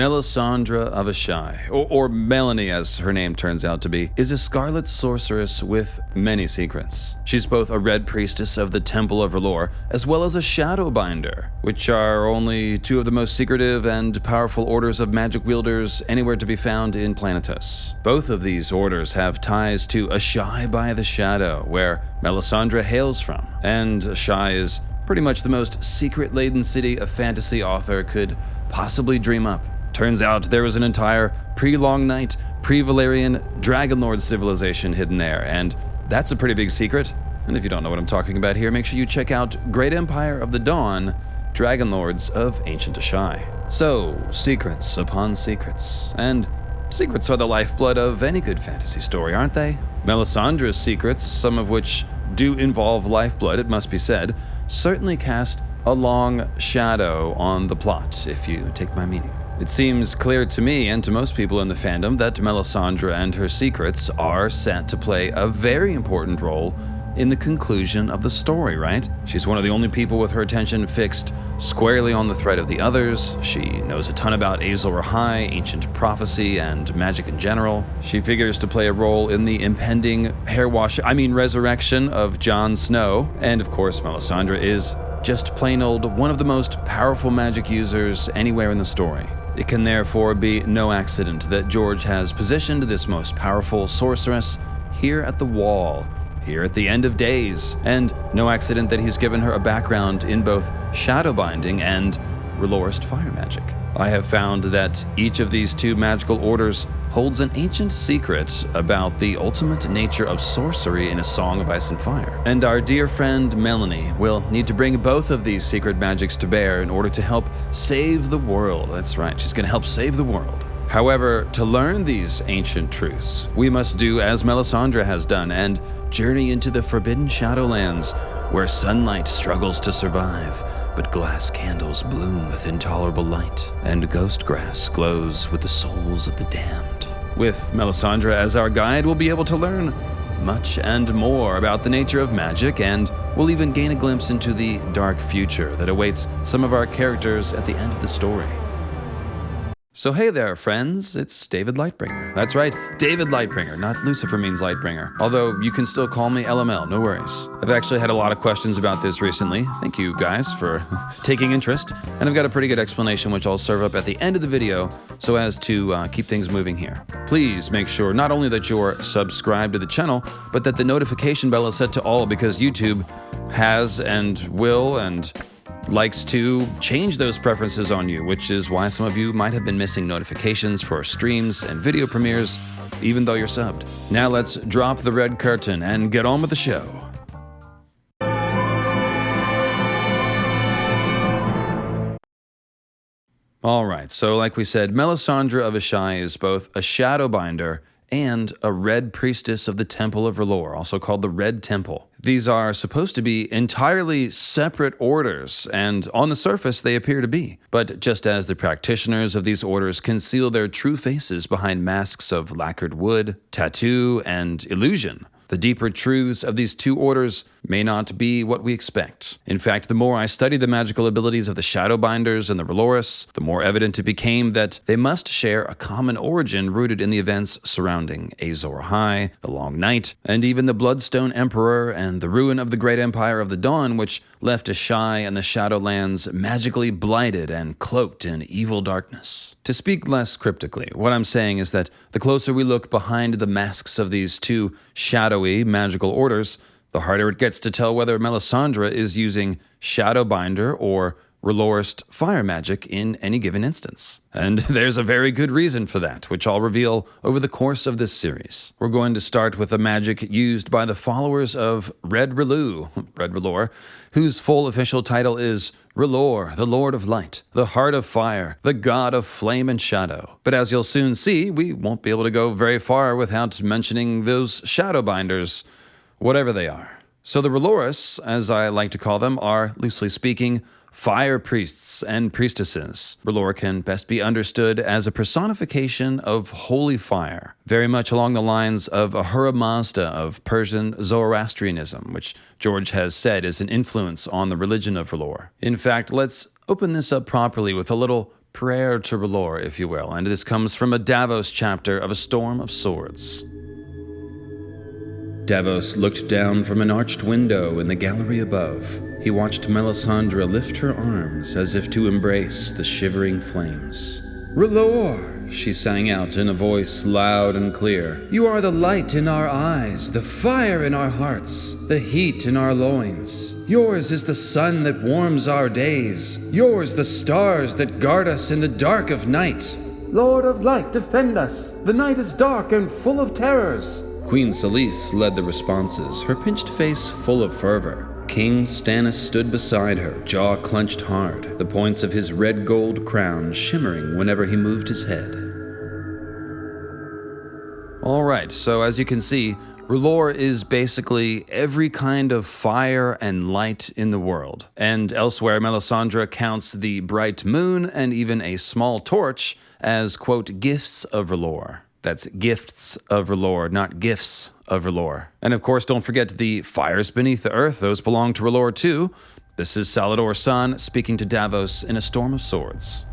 Melisandre of Asshai, or Melanie as her name turns out to be, is a scarlet sorceress with many secrets. She's both a red priestess of the Temple of Rhllor, as well as a shadowbinder, which are only two of the most secretive and powerful orders of magic wielders anywhere to be found in Planetos. Both of these orders have ties to Asshai by the Shadow, where Melisandre hails from, and Asshai is pretty much the most secret-laden city a fantasy author could possibly dream up. Turns out there was an entire pre-Long Night, pre-Valyrian Dragonlord civilization hidden there, and that's a pretty big secret. And if you don't know what I'm talking about here, make sure you check out Great Empire of the Dawn, Dragonlords of Ancient Asshai. So, secrets upon secrets, and secrets are the lifeblood of any good fantasy story, aren't they? Melisandre's secrets, some of which do involve lifeblood, it must be said, certainly cast a long shadow on the plot, if you take my meaning. It seems clear to me and to most people in the fandom that Melisandre and her secrets are set to play a very important role in the conclusion of the story, right? She's one of the only people with her attention fixed squarely on the threat of the others. She knows a ton about Azor-Ahai, ancient prophecy, and magic in general. She figures to play a role in the impending resurrection of Jon Snow. And of course, Melisandre is just plain old one of the most powerful magic users anywhere in the story. It can therefore be no accident that George has positioned this most powerful sorceress here at the Wall, here at the end of days, and no accident that he's given her a background in both shadowbinding and R'hllorist fire magic. I have found that each of these two magical orders holds an ancient secret about the ultimate nature of sorcery in A Song of Ice and Fire. And our dear friend Melanie will need to bring both of these secret magics to bear in order to help save the world. That's right, she's gonna help save the world. However, to learn these ancient truths, we must do as Melisandre has done and journey into the forbidden Shadowlands, where sunlight struggles to survive, but glass candles bloom with intolerable light, and ghost grass glows with the souls of the damned. With Melisandre as our guide, we'll be able to learn much and more about the nature of magic, and we'll even gain a glimpse into the dark future that awaits some of our characters at the end of the story. So hey there, friends, it's David Lightbringer. That's right, David Lightbringer, not Lucifer means Lightbringer. Although you can still call me LML, no worries. I've actually had a lot of questions about this recently. Thank you guys for taking interest. And I've got a pretty good explanation which I'll serve up at the end of the video so as to keep things moving here. Please make sure not only that you're subscribed to the channel, but that the notification bell is set to all, because YouTube has and will and likes to change those preferences on you, which is why some of you might have been missing notifications for streams and video premieres, even though you're subbed. Now let's drop the red curtain and get on with the show. Alright, so like we said, Melisandre of Asshai is both a shadowbinder and a red priestess of the Temple of R'hllor, also called the Red Temple. These are supposed to be entirely separate orders, and on the surface they appear to be. But just as the practitioners of these orders conceal their true faces behind masks of lacquered wood, tattoo, and illusion, the deeper truths of these two orders may not be what we expect. In fact, the more I studied the magical abilities of the Shadowbinders and the R'hllorists, the more evident it became that they must share a common origin rooted in the events surrounding Azor-Ahai, the Long Night, and even the Bloodstone Emperor and the ruin of the Great Empire of the Dawn, which left Asshai and the Shadowlands magically blighted and cloaked in evil darkness. To speak less cryptically, what I'm saying is that the closer we look behind the masks of these two shadowy magical orders, the harder it gets to tell whether Melisandre is using Shadowbinder or R'hllorist fire magic in any given instance. And there's a very good reason for that, which I'll reveal over the course of this series. We're going to start with the magic used by the followers of Red R'hllor, whose full official title is R'hllor, the Lord of Light, the Heart of Fire, the God of Flame and Shadow. But as you'll soon see, we won't be able to go very far without mentioning those Shadowbinders, whatever they are. So the R'hllorists, as I like to call them, are, loosely speaking, fire priests and priestesses. R'hllor can best be understood as a personification of holy fire, very much along the lines of Ahura Mazda of Persian Zoroastrianism, which George has said is an influence on the religion of R'hllor. In fact, let's open this up properly with a little prayer to R'hllor, if you will, and this comes from a Davos chapter of A Storm of Swords. Davos looked down from an arched window in the gallery above. He watched Melisandre lift her arms as if to embrace the shivering flames. "R'hllor," she sang out in a voice loud and clear, "you are the light in our eyes, the fire in our hearts, the heat in our loins. Yours is the sun that warms our days, yours the stars that guard us in the dark of night. Lord of light, defend us! The night is dark and full of terrors." Queen Selyse led the responses, her pinched face full of fervor. King Stannis stood beside her, jaw clenched hard, the points of his red-gold crown shimmering whenever he moved his head. Alright, so as you can see, R'hllor is basically every kind of fire and light in the world. And elsewhere, Melisandre counts the bright moon and even a small torch as, quote, gifts of R'hllor. That's gifts of R'hllor, not gifts of R'hllor. And of course, don't forget the fires beneath the earth. Those belong to R'hllor too. This is Salladhor Saan speaking to Davos in A Storm of Swords.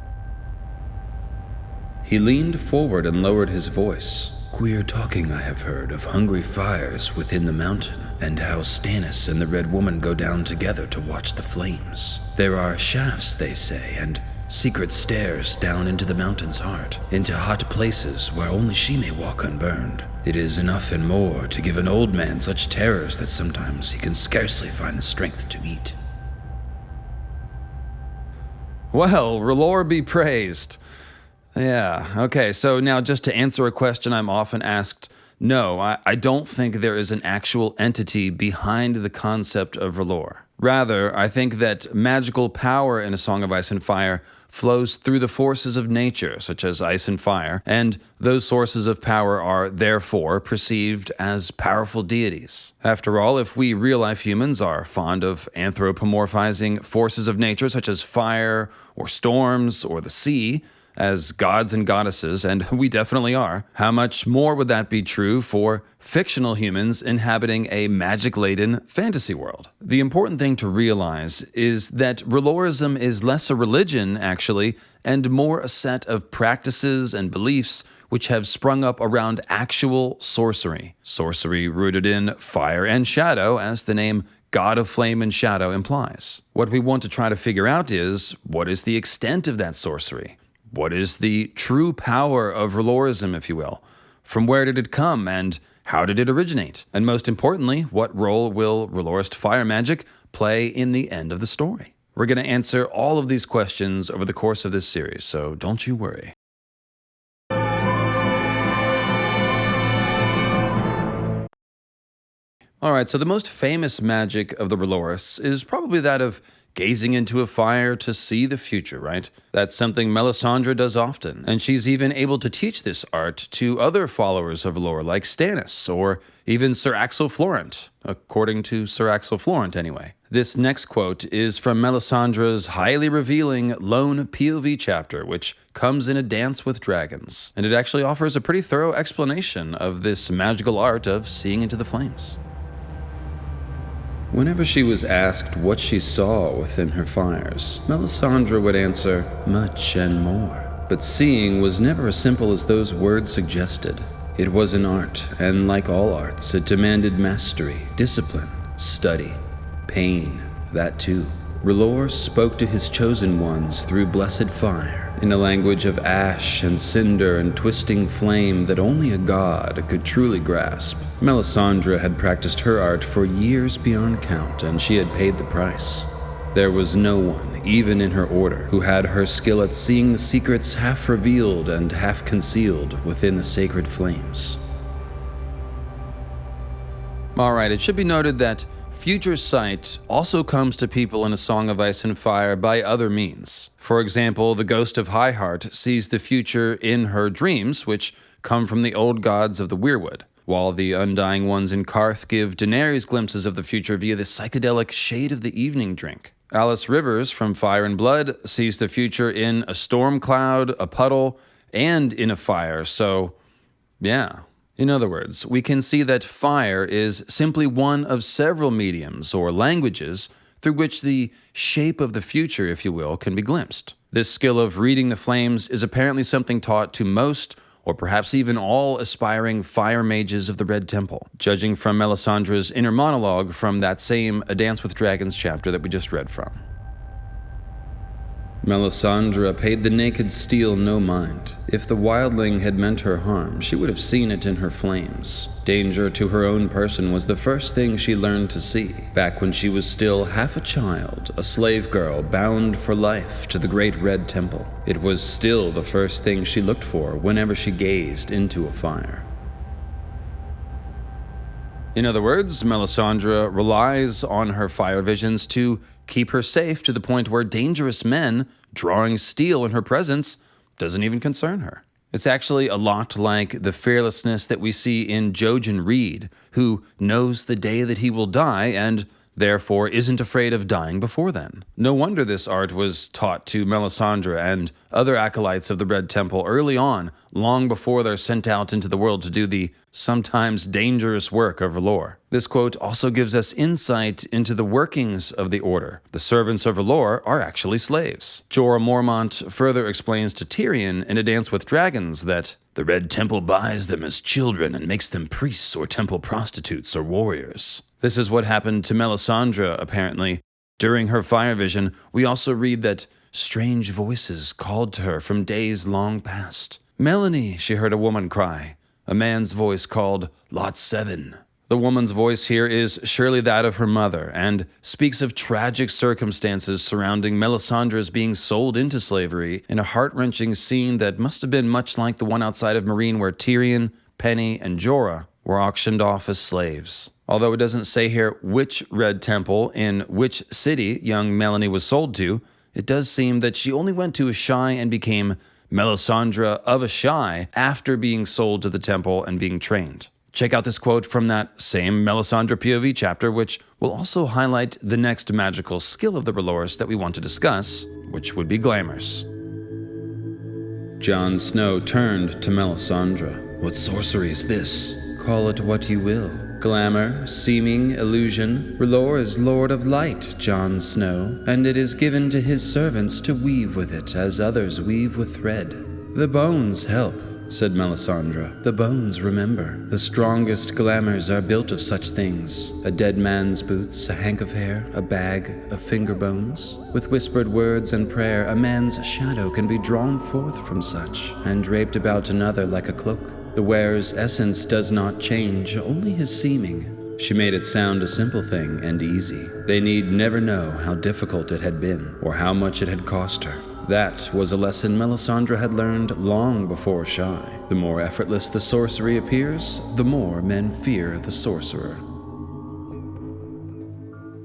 He leaned forward and lowered his voice. "Queer talking I have heard of hungry fires within the mountain, and how Stannis and the Red Woman go down together to watch the flames. There are shafts, they say, and secret stairs down into the mountain's heart, into hot places where only she may walk unburned. It is enough and more to give an old man such terrors that sometimes he can scarcely find the strength to eat." Well, R'hllor be praised. Yeah, okay, so now just to answer a question I'm often asked, no, I don't think there is an actual entity behind the concept of R'hllor. Rather, I think that magical power in A Song of Ice and Fire flows through the forces of nature, such as ice and fire, and those sources of power are therefore perceived as powerful deities. After all, if we real-life humans are fond of anthropomorphizing forces of nature, such as fire, or storms, or the sea, as gods and goddesses, and we definitely are, how much more would that be true for fictional humans inhabiting a magic-laden fantasy world? The important thing to realize is that R'hllorism is less a religion, actually, and more a set of practices and beliefs which have sprung up around actual sorcery. Sorcery rooted in fire and shadow, as the name God of Flame and Shadow implies. What we want to try to figure out is, what is the extent of that sorcery? What is the true power of R'hlllorism, if you will? From where did it come, and how did it originate? And most importantly, what role will R'hllorist fire magic play in the end of the story? We're going to answer all of these questions over the course of this series, so don't you worry. Alright, so the most famous magic of the R'hllorists is probably that of gazing into a fire to see the future, right? That's something Melisandre does often, and she's even able to teach this art to other followers of R'hllor, like Stannis, or even Sir Axel Florent, according to Sir Axel Florent anyway. This next quote is from Melisandre's highly revealing lone POV chapter, which comes in A Dance with Dragons, and it actually offers a pretty thorough explanation of this magical art of seeing into the flames. Whenever she was asked what she saw within her fires, Melisandre would answer, "Much and more." But seeing was never as simple as those words suggested. It was an art, and like all arts, it demanded mastery, discipline, study, pain, that too. R'hllor spoke to his chosen ones through blessed fire, in a language of ash and cinder and twisting flame that only a god could truly grasp. Melisandre had practiced her art for years beyond count, and she had paid the price. There was no one, even in her order, who had her skill at seeing the secrets half revealed and half concealed within the sacred flames. Alright, it should be noted that future sight also comes to people in A Song of Ice and Fire by other means. For example, the ghost of Highheart sees the future in her dreams, which come from the old gods of the Weirwood, while the Undying Ones in Qarth give Daenerys glimpses of the future via the psychedelic Shade of the Evening drink. Alice Rivers from Fire and Blood sees the future in a storm cloud, a puddle, and in a fire, so yeah. In other words, we can see that fire is simply one of several mediums or languages through which the shape of the future, if you will, can be glimpsed. This skill of reading the flames is apparently something taught to most, or perhaps even all, aspiring fire mages of the Red Temple, judging from Melisandre's inner monologue from that same A Dance with Dragons chapter that we just read from. Melisandre paid the naked steel no mind. If the wildling had meant her harm, she would have seen it in her flames. Danger to her own person was the first thing she learned to see, back when she was still half a child, a slave girl bound for life to the great Red Temple. It was still the first thing she looked for whenever she gazed into a fire. In other words, Melisandre relies on her fire visions to keep her safe to the point where dangerous men drawing steel in her presence doesn't even concern her. It's actually a lot like the fearlessness that we see in Jojen Reed, who knows the day that he will die and therefore isn't afraid of dying before then. No wonder this art was taught to Melisandre and other acolytes of the Red Temple early on, long before they're sent out into the world to do the sometimes dangerous work of R'hllor. This quote also gives us insight into the workings of the Order. The servants of R'hllor are actually slaves. Jorah Mormont further explains to Tyrion in A Dance with Dragons that the Red Temple buys them as children and makes them priests or temple prostitutes or warriors. This is what happened to Melisandre, apparently. During her fire vision, we also read that strange voices called to her from days long past. "Melanie," she heard a woman cry. A man's voice called, "Lot 7." The woman's voice here is surely that of her mother, and speaks of tragic circumstances surrounding Melisandre's being sold into slavery in a heart-wrenching scene that must have been much like the one outside of Meereen where Tyrion, Penny, and Jorah were auctioned off as slaves. Although it doesn't say here which Red Temple in which city young Melanie was sold to, it does seem that she only went to Asshai and became Melisandre of Asshai after being sold to the temple and being trained. Check out this quote from that same Melisandre POV chapter, which will also highlight the next magical skill of the R'hllors that we want to discuss, which would be Glamours. Jon Snow turned to Melisandre. "What sorcery is this? Call it what you will. Glamour, seeming, illusion. R'hllor is Lord of Light, Jon Snow, and it is given to his servants to weave with it as others weave with thread. The bones help," said Melisandre. "The bones remember. The strongest glamours are built of such things. A dead man's boots, a hank of hair, a bag of finger bones. With whispered words and prayer, a man's shadow can be drawn forth from such, and draped about another like a cloak. The wearer's essence does not change, only his seeming." She made it sound a simple thing and easy. They need never know how difficult it had been, or how much it had cost her. That was a lesson Melisandre had learned long before Asshai. The more effortless the sorcery appears, the more men fear the sorcerer.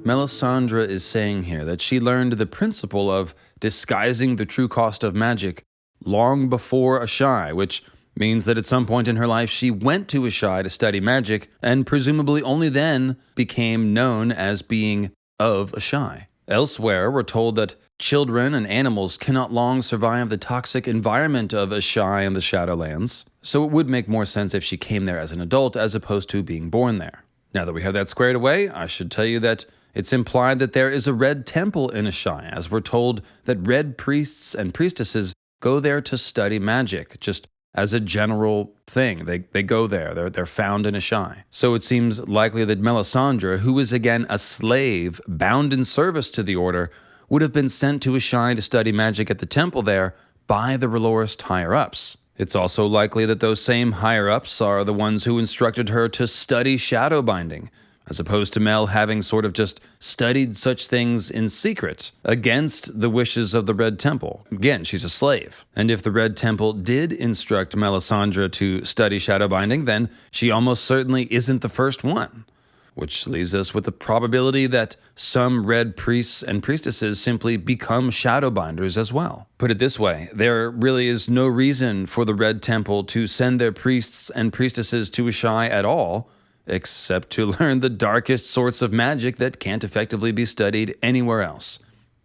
Melisandre is saying here that she learned the principle of disguising the true cost of magic long before Asshai, which means that at some point in her life she went to Asshai to study magic, and presumably only then became known as being of Asshai. Elsewhere, we're told that children and animals cannot long survive the toxic environment of Asshai and the Shadowlands, so it would make more sense if she came there as an adult as opposed to being born there. Now that we have that squared away, I should tell you that it's implied that there is a Red Temple in Asshai, as we're told that red priests and priestesses go there to study magic, just as a general thing. They go there. They're found in Asshai. So it seems likely that Melisandre, who is again a slave bound in service to the Order, would have been sent to Asshai to study magic at the temple there by the R'hllorist higher-ups. It's also likely that those same higher-ups are the ones who instructed her to study shadowbinding, as opposed to Mel having sort of just studied such things in secret against the wishes of the Red Temple. Again, she's a slave. And if the Red Temple did instruct Melisandre to study shadowbinding, then she almost certainly isn't the first one. Which leaves us with the probability that some red priests and priestesses simply become shadowbinders as well. Put it this way, there really is no reason for the Red Temple to send their priests and priestesses to Asshai at all, except to learn the darkest sorts of magic that can't effectively be studied anywhere else.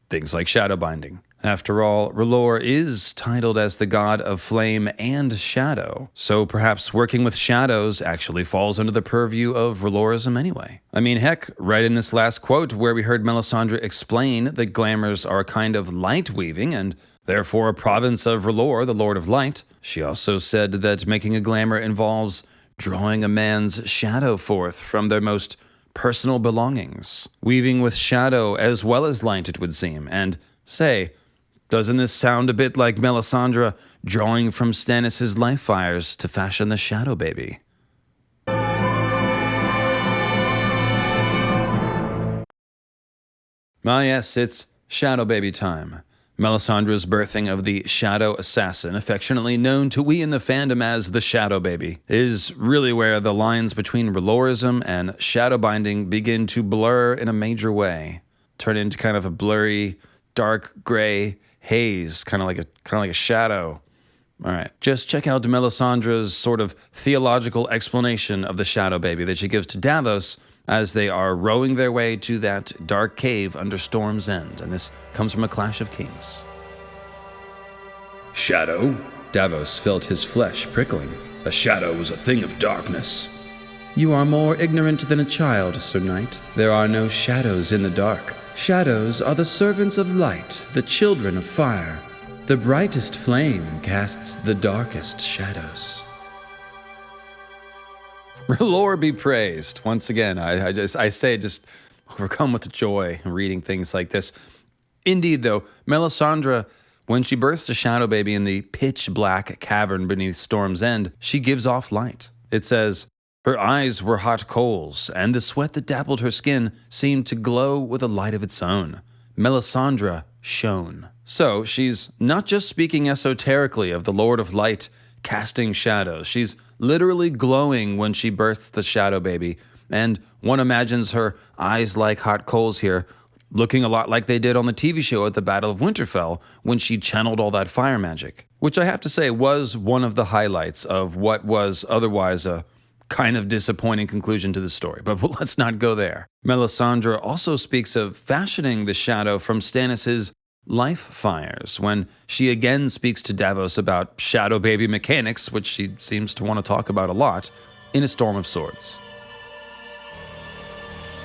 Things like shadowbinding. After all, R'hllor is titled as the god of flame and shadow, so perhaps working with shadows actually falls under the purview of R'hlorism anyway. I mean, heck, right in this last quote where we heard Melisandre explain that glamours are a kind of light weaving and therefore a province of R'hllor, the Lord of Light, she also said that making a glamour involves drawing a man's shadow forth from their most personal belongings, weaving with shadow as well as light, it would seem, and say, doesn't this sound a bit like Melisandre drawing from Stannis' life fires to fashion the Shadow Baby? Yes, it's Shadow Baby time. Melisandre's birthing of the Shadow Assassin, affectionately known to we in the fandom as the Shadow Baby, is really where the lines between R'hlorism and shadowbinding begin to blur in a major way, turn into kind of a blurry, dark gray haze, kind of like a shadow. All right, just check out Melisandre's sort of theological explanation of the Shadow Baby that she gives to Davos as they are rowing their way to that dark cave under Storm's End, and this comes from A Clash of Kings. Shadow? Davos felt his flesh prickling. A shadow was a thing of darkness. You are more ignorant than a child, Sir Knight. There are no shadows in the dark. Shadows are the servants of light, the children of fire. The brightest flame casts the darkest shadows. R'hllor be praised. Once again, I say just overcome with joy reading things like this. Indeed, though, Melisandre, when she births the Shadow Baby in the pitch-black cavern beneath Storm's End, she gives off light. It says, her eyes were hot coals, and the sweat that dappled her skin seemed to glow with a light of its own. Melisandre shone. So, she's not just speaking esoterically of the Lord of Light casting shadows. She's literally glowing when she births the Shadow Baby, and one imagines her eyes like hot coals here, looking a lot like they did on the TV show at the Battle of Winterfell when she channeled all that fire magic, which I have to say was one of the highlights of what was otherwise a kind of disappointing conclusion to the story, but let's not go there. Melisandre also speaks of fashioning the shadow from Stannis' life fires when she again speaks to Davos about Shadow Baby mechanics, which she seems to want to talk about a lot, in A Storm of Swords.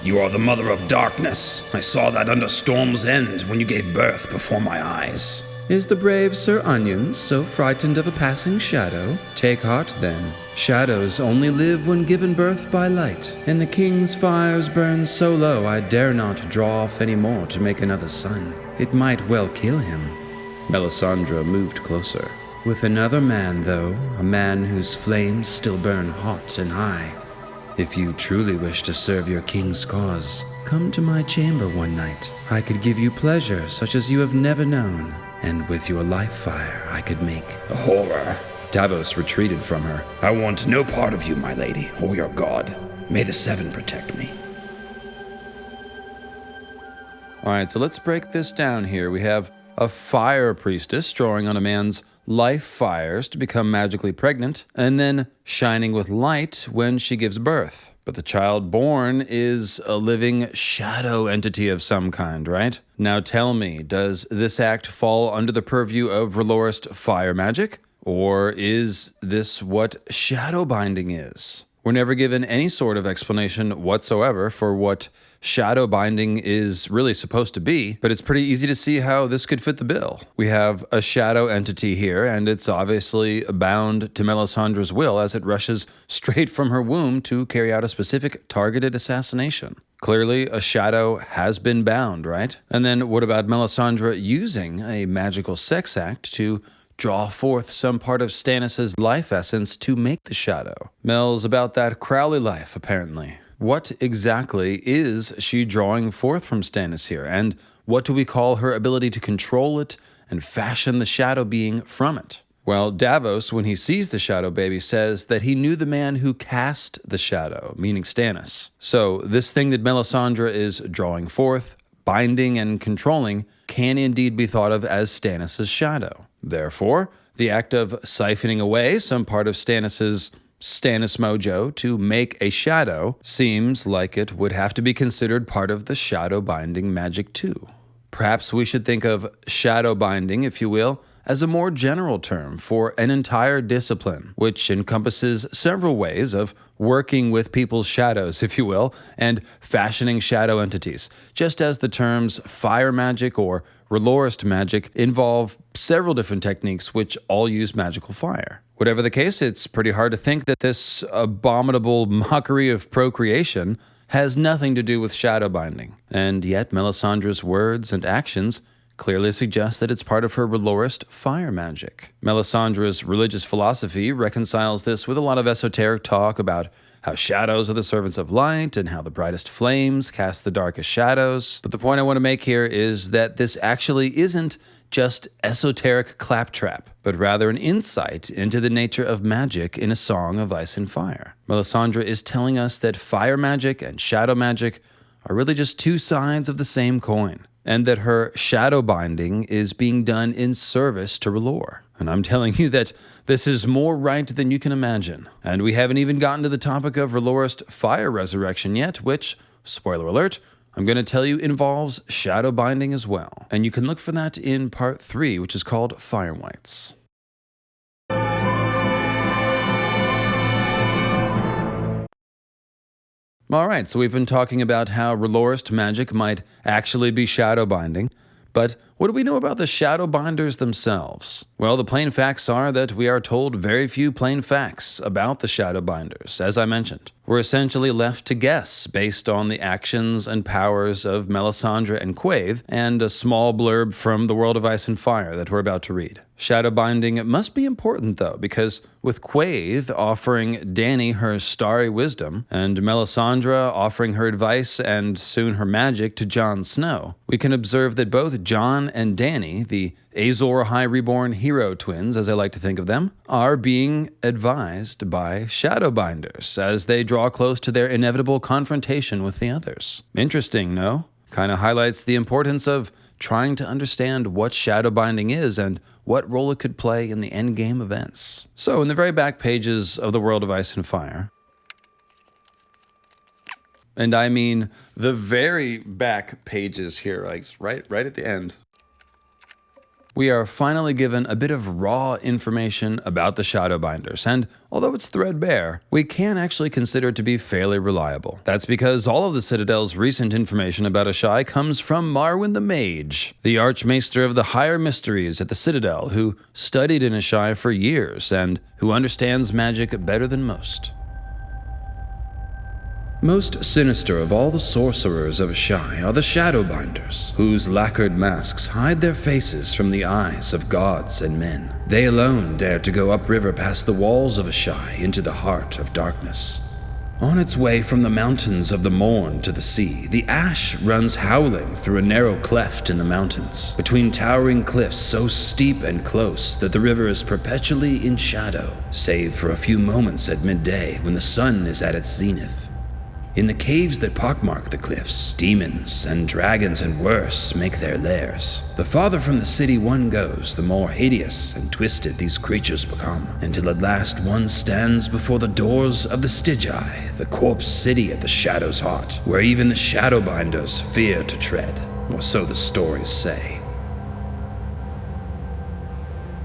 You are the mother of darkness. I saw that under Storm's End when you gave birth before my eyes. Is the brave Sir Onion so frightened of a passing shadow? Take heart, then. Shadows only live when given birth by light, and the king's fires burn so low I dare not draw off any more to make another sun. It might well kill him. Melisandre moved closer. With another man, though, a man whose flames still burn hot and high. If you truly wish to serve your king's cause, come to my chamber one night. I could give you pleasure such as you have never known, and with your life fire I could make A horror. Davos retreated from her. I want no part of you, my lady, or your god. May the Seven protect me. All right, so let's break this down here. We have a fire priestess drawing on a man's life fires to become magically pregnant, and then shining with light when she gives birth. But the child born is a living shadow entity of some kind, right? Now tell me, does this act fall under the purview of R'hllorist fire magic? Or is this what shadowbinding is? We're never given any sort of explanation whatsoever for what shadowbinding is really supposed to be, but it's pretty easy to see how this could fit the bill. We have a shadow entity here, and it's obviously bound to Melisandre's will as it rushes straight from her womb to carry out a specific targeted assassination. Clearly, a shadow has been bound, right? And then what about Melisandre using a magical sex act to draw forth some part of Stannis' life essence to make the shadow? Mel's about that Crowley life, apparently. What exactly is she drawing forth from Stannis here, and what do we call her ability to control it and fashion the shadow being from it? Well, Davos, when he sees the Shadow Baby, says that he knew the man who cast the shadow, meaning Stannis. So this thing that Melisandre is drawing forth, binding and controlling, can indeed be thought of as Stannis' shadow. Therefore, the act of siphoning away some part of Stannis' mojo to make a shadow seems like it would have to be considered part of the shadow binding magic too. Perhaps we should think of shadow binding, if you will, as a more general term for an entire discipline, which encompasses several ways of working with people's shadows, if you will, and fashioning shadow entities, just as the terms fire magic or R'hllorist magic involve several different techniques which all use magical fire. Whatever the case, it's pretty hard to think that this abominable mockery of procreation has nothing to do with shadow binding, and yet Melisandre's words and actions clearly suggest that it's part of her R'hllorist fire magic. Melisandre's religious philosophy reconciles this with a lot of esoteric talk about how shadows are the servants of light and how the brightest flames cast the darkest shadows. But the point I want to make here is that this actually isn't just esoteric claptrap, but rather an insight into the nature of magic in a song of ice and fire. Melisandre is telling us that fire magic and shadow magic are really just two sides of the same coin, and that her shadow binding is being done in service to R'hllor. And I'm telling you that this is more right than you can imagine. And we haven't even gotten to the topic of R'hllorist fire resurrection yet, which, spoiler alert, I'm going to tell you involves shadow binding as well. And you can look for that in part 3, which is called Fire Whites. Alright, so we've been talking about how R'hllorist magic might actually be shadow binding, but what do we know about the Shadowbinders themselves? Well, the plain facts are that we are told very few plain facts about the Shadowbinders, as I mentioned. We're essentially left to guess based on the actions and powers of Melisandre and Quaithe, and a small blurb from The World of Ice and Fire that we're about to read. Shadow binding must be important, though, because with Quaithe offering Dany her starry wisdom, and Melisandre offering her advice and soon her magic to Jon Snow, we can observe that both Jon and Dany, the Azor-Ahai reborn hero twins, as I like to think of them, are being advised by Shadowbinders as they draw close to their inevitable confrontation with the others. Interesting, no? Kind of highlights the importance of trying to understand what shadow binding is and what role it could play in the endgame events. So, in the very back pages of The World of Ice and Fire, and I mean the very back pages here, like right at the end, we are finally given a bit of raw information about the Shadowbinders, and although it's threadbare, we can actually consider it to be fairly reliable. That's because all of the Citadel's recent information about Asshai comes from Marwyn the Mage, the Archmaester of the Higher Mysteries at the Citadel, who studied in Asshai for years and who understands magic better than most. Most sinister of all the sorcerers of Asshai are the Shadowbinders, whose lacquered masks hide their faces from the eyes of gods and men. They alone dare to go upriver past the walls of Asshai into the heart of darkness. On its way from the mountains of the morn to the sea, the ash runs howling through a narrow cleft in the mountains, between towering cliffs so steep and close that the river is perpetually in shadow, save for a few moments at midday when the sun is at its zenith. In the caves that pockmark the cliffs, demons and dragons and worse make their lairs. The farther from the city one goes, the more hideous and twisted these creatures become, until at last one stands before the doors of the Stygiai, the corpse city at the shadow's heart, where even the Shadowbinders fear to tread, or so the stories say.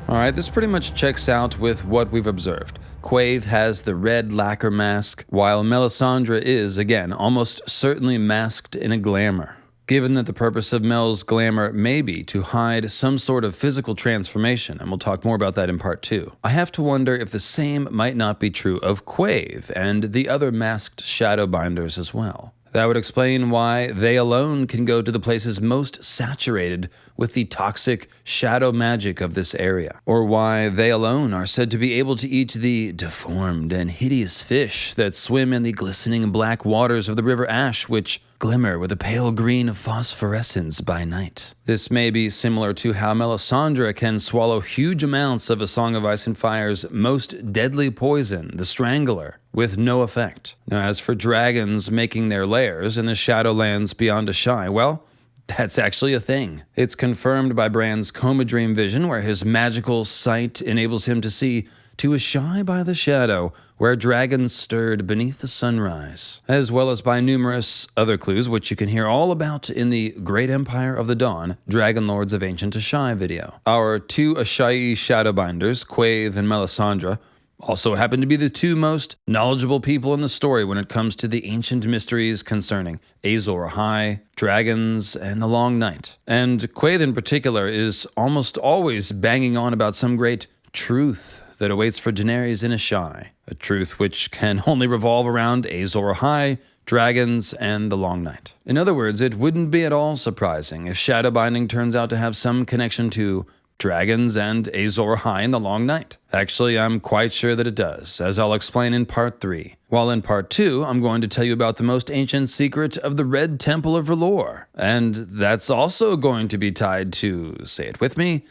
Alright, this pretty much checks out with what we've observed. Quaithe has the red lacquer mask, while Melisandre is, again, almost certainly masked in a glamour. Given that the purpose of Mel's glamour may be to hide some sort of physical transformation, and we'll talk more about that in part 2, I have to wonder if the same might not be true of Quaithe and the other masked Shadowbinders as well. That would explain why they alone can go to the places most saturated with the toxic shadow magic of this area, or why they alone are said to be able to eat the deformed and hideous fish that swim in the glistening black waters of the River Ash, which glimmer with a pale green of phosphorescence by night. This may be similar to how Melisandre can swallow huge amounts of A Song of Ice and Fire's most deadly poison, the Strangler, with no effect. Now, as for dragons making their lairs in the Shadowlands beyond Asshai, well, that's actually a thing. It's confirmed by Bran's coma dream vision, where his magical sight enables him to see to Asshai by the Shadow, where dragons stirred beneath the sunrise, as well as by numerous other clues which you can hear all about in the Great Empire of the Dawn, Dragon Lords of Ancient Asshai video. Our two Asshai Shadowbinders, Quaithe and Melisandre, also happen to be the two most knowledgeable people in the story when it comes to the ancient mysteries concerning Azor-Ahai, dragons, and the Long Night. And Quaithe in particular is almost always banging on about some great truth that awaits for Daenerys in Asshai, a truth which can only revolve around Azor-Ahai, dragons, and the Long Night. In other words, it wouldn't be at all surprising if Shadowbinding turns out to have some connection to dragons and Azor-Ahai in the Long Night. Actually, I'm quite sure that it does, as I'll explain in Part 3. While in Part 2, I'm going to tell you about the most ancient secret of the Red Temple of R'hllor, and that's also going to be tied to, say it with me,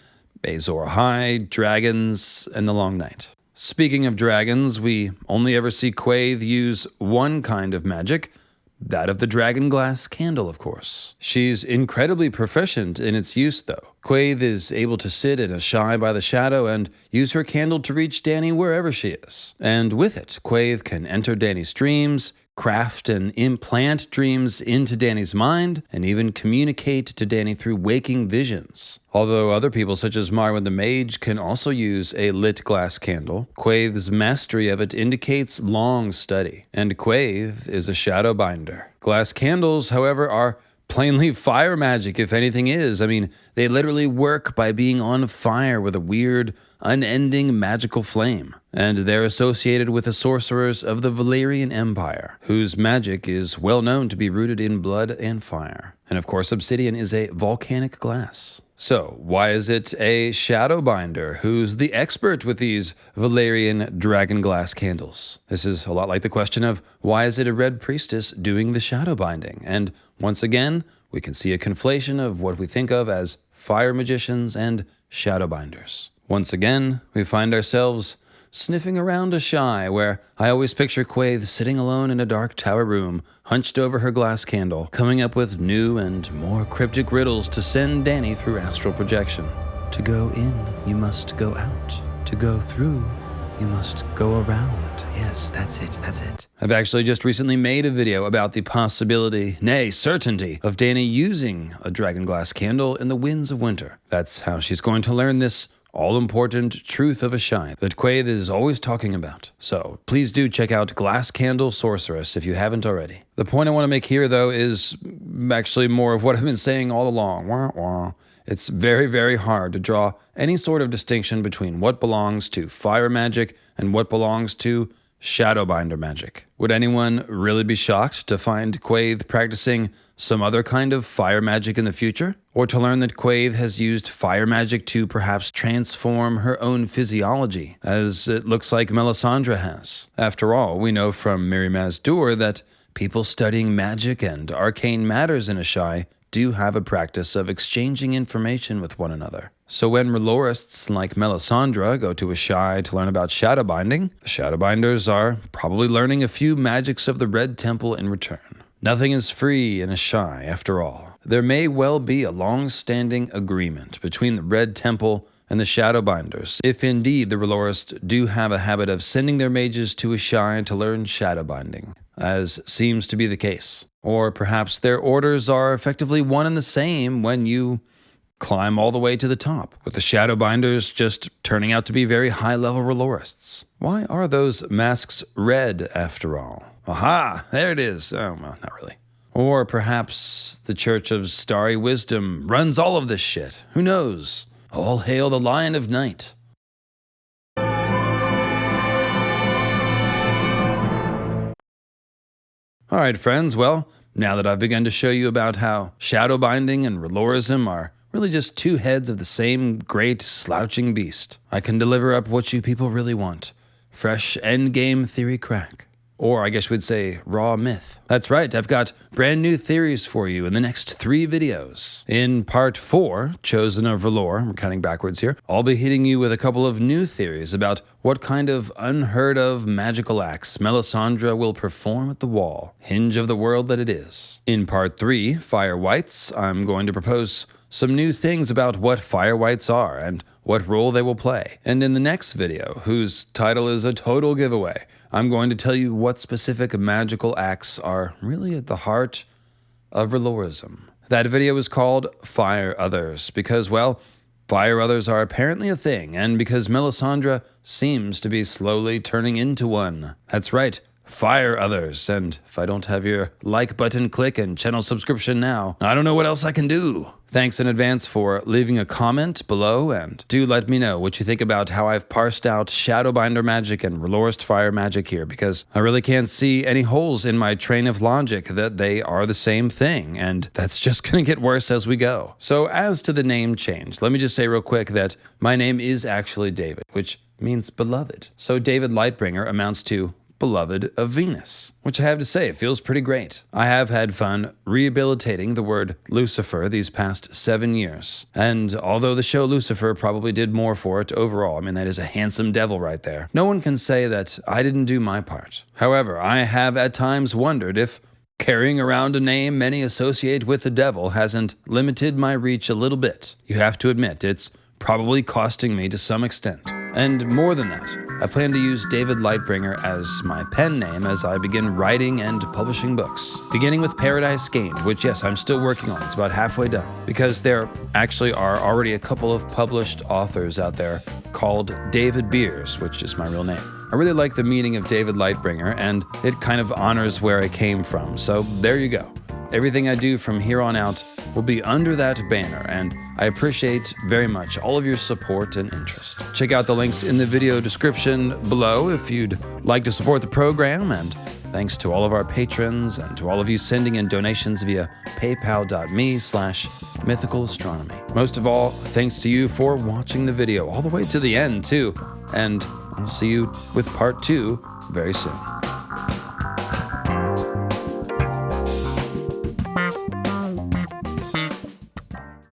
Azor-Ahai, dragons, and the Long Night. Speaking of dragons, we only ever see Quaithe use one kind of magic, that of the dragon glass candle, of course. She's incredibly proficient in its use, though. Quaithe is able to sit in Asshai by the Shadow and use her candle to reach Dany wherever she is. And with it, Quaithe can enter Dany's dreams, craft and implant dreams into Dany's mind, and even communicate to Dany through waking visions. Although other people such as Marwyn the Mage can also use a lit glass candle, Quaithe's mastery of it indicates long study, and Quaithe is a shadowbinder. Glass candles, however, are plainly fire magic, if anything is. I mean, they literally work by being on fire with a weird, unending magical flame. And they're associated with the sorcerers of the Valyrian Empire, whose magic is well known to be rooted in blood and fire. And of course, obsidian is a volcanic glass. So, why is it a shadowbinder who's the expert with these Valyrian dragon glass candles? This is a lot like the question of why is it a red priestess doing the shadowbinding? And once again, we can see a conflation of what we think of as fire magicians and shadowbinders. Once again, we find ourselves sniffing around Asshai, where I always picture Quaithe sitting alone in a dark tower room, hunched over her glass candle, coming up with new and more cryptic riddles to send Dany through astral projection. To go in, you must go out. To go through, you must go around. Yes, that's it. I've actually just recently made a video about the possibility, nay, certainty, of Dany using a dragon glass candle in the Winds of Winter. That's how she's going to learn this all-important truth of Asshai that Quaithe is always talking about. So please do check out Glass Candle Sorceress if you haven't already. The point I want to make here, though, is actually more of what I've been saying all along. Wah, wah. It's very, very hard to draw any sort of distinction between what belongs to fire magic and what belongs to shadowbinder magic. Would anyone really be shocked to find Quaithe practicing some other kind of fire magic in the future? Or to learn that Quaithe has used fire magic to perhaps transform her own physiology, as it looks like Melisandre has? After all, we know from Mirri Maz Duur that people studying magic and arcane matters in Asshai do have a practice of exchanging information with one another. So when R'hllorists like Melisandre go to Asshai to learn about shadowbinding, the shadowbinders are probably learning a few magics of the Red Temple in return. Nothing is free in Asshai, after all. There may well be a long-standing agreement between the Red Temple and the Shadowbinders, if indeed the R'hllorists do have a habit of sending their mages to Asshai to learn shadowbinding, as seems to be the case. Or perhaps their orders are effectively one and the same when you climb all the way to the top, with the Shadowbinders just turning out to be very high-level R'hllorists. Why are those masks red, after all? Aha! There it is. Oh, well, not really. Or perhaps the Church of Starry Wisdom runs all of this shit. Who knows? All hail the Lion of Night. Alright, friends, well, now that I've begun to show you about how shadowbinding and R'hllorism are really just two heads of the same great slouching beast, I can deliver up what you people really want. Fresh endgame theory crack. Or I guess we'd say raw myth. That's right, I've got brand new theories for you in the next 3 videos. In part 4, Chosen of R'hllor, we're counting backwards here, I'll be hitting you with a couple of new theories about what kind of unheard of magical acts Melisandre will perform at the Wall, hinge of the world that it is. In part 3, Fire Whites, I'm going to propose some new things about what fire wights are and what role they will play. And in the next video, whose title is a total giveaway, I'm going to tell you what specific magical acts are really at the heart of Rhlorism. That video is called Fire Others because, well, fire others are apparently a thing, and because Melisandre seems to be slowly turning into one. That's right, fire others, and if I don't have your like button click and channel subscription now, I don't know what else I can do. Thanks in advance for leaving a comment below, and do let me know what you think about how I've parsed out Shadowbinder magic and R'hllorist fire magic here, because I really can't see any holes in my train of logic that they are the same thing, and that's just gonna get worse as we go. So as to the name change, let me just say real quick that my name is actually David, which means beloved. So David Lightbringer amounts to beloved of Venus, which I have to say, it feels pretty great. I have had fun rehabilitating the word Lucifer these past 7 years. And although the show Lucifer probably did more for it overall, I mean, that is a handsome devil right there, no one can say that I didn't do my part. However, I have at times wondered if carrying around a name many associate with the devil hasn't limited my reach a little bit. You have to admit, it's probably costing me to some extent. And more than that, I plan to use David Lightbringer as my pen name as I begin writing and publishing books. Beginning with Paradise Gained, which yes, I'm still working on, it's about halfway done. Because there actually are already a couple of published authors out there called David Beers, which is my real name. I really like the meaning of David Lightbringer, and it kind of honors where I came from, so there you go. Everything I do from here on out will be under that banner, and I appreciate very much all of your support and interest. Check out the links in the video description below if you'd like to support the program, and thanks to all of our patrons and to all of you sending in donations via paypal.me/mythalastronomy. Most of all, thanks to you for watching the video all the way to the end too, and I'll see you with part 2 very soon.